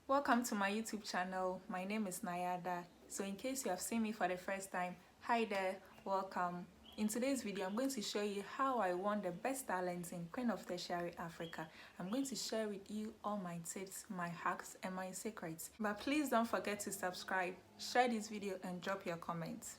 Welcome to my YouTube channel. My name is Nayada. So in case you have seen me for the first time, hi there, welcome. In today's video, I'm going to show you how I won the best talents in Queen of Tertiary Africa. I'm going to share with you all my tips, my hacks, and my secrets. But please don't forget to subscribe, share this video, and drop your comments.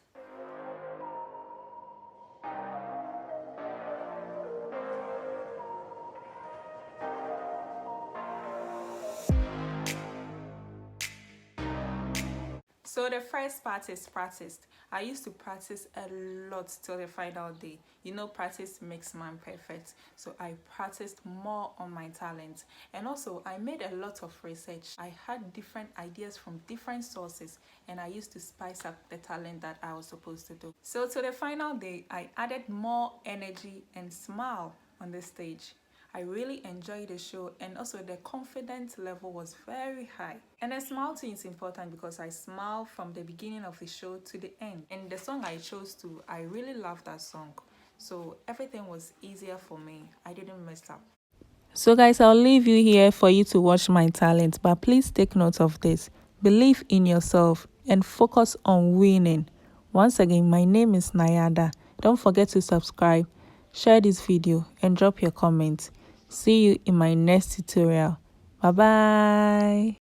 So the first part is practice. I used to practice a lot till the final day. You know, practice makes man perfect. So I practiced more on my talent. And also, I made a lot of research. I had different ideas from different sources, and I used to spice up the talent that I was supposed to do. So to the final day, I added more energy and smile on the stage. I really enjoyed the show, and also the confidence level was very high. And the smile too is important because I smiled from the beginning of the show to the end. And the song I chose to, I really loved that song. So everything was easier for me. I didn't mess up. So guys, I'll leave you here for you to watch my talent, but please take note of this. Believe in yourself and focus on winning. Once again, my name is Nayada. Don't forget to subscribe, share this video, and drop your comments. See you in my next tutorial. Bye bye.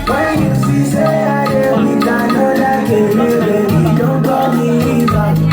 When you see say I did me, I know that baby, don't call me back.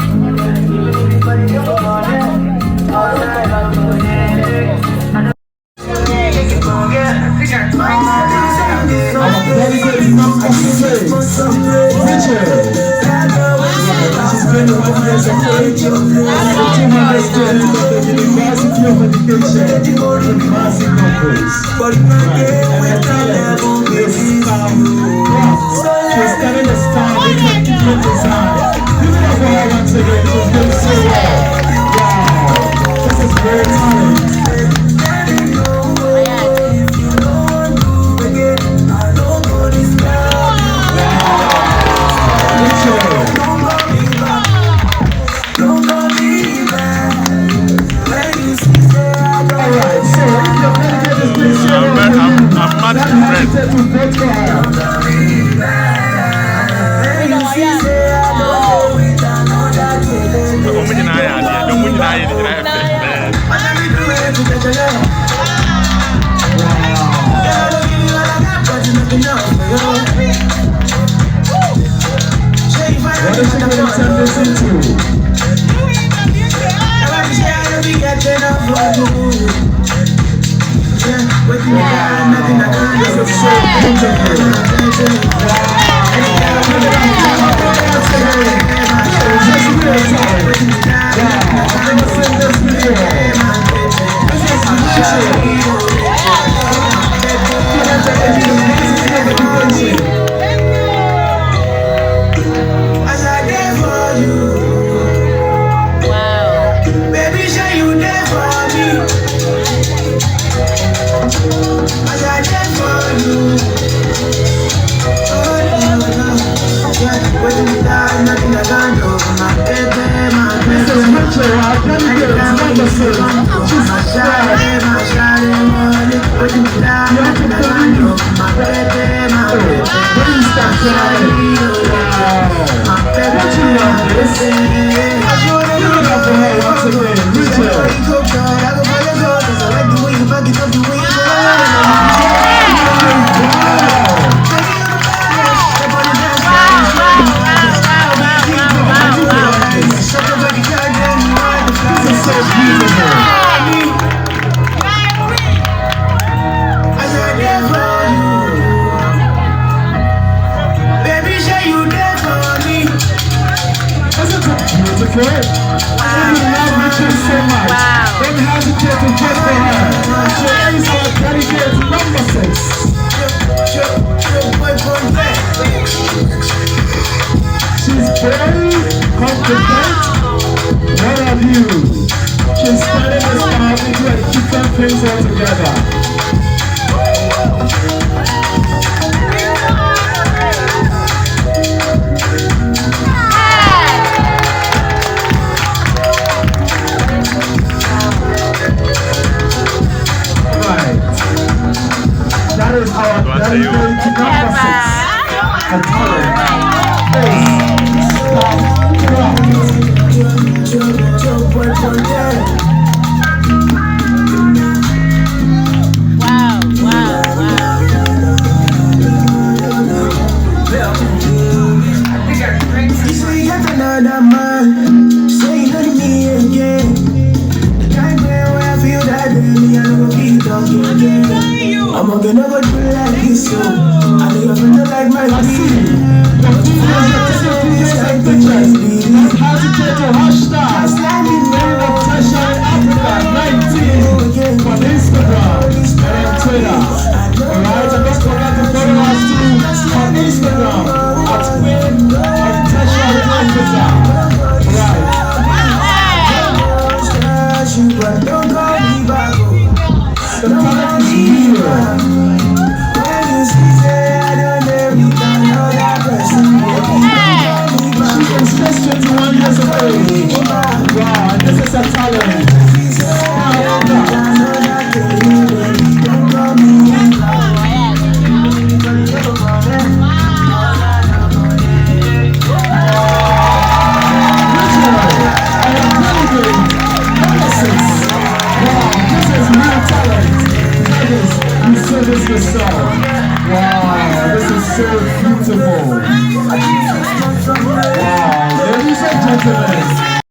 Wow. Dedicated number 6. A talent. Wow, wow, wow. You say yet another man, say you know me again. The kind where I feel that day, I never feel talking again. I'm gonna go do like this, so I know you're gonna like my feeling. Hashtag Attention Africa 19 on Instagram and on Twitter. Alright, and don't forget to follow us too on Instagram at Attention Africa. But don't call me back. The talent is here. When you say I don't know, you can know that person. She is just 21 years of age. Wow, and this is a talent.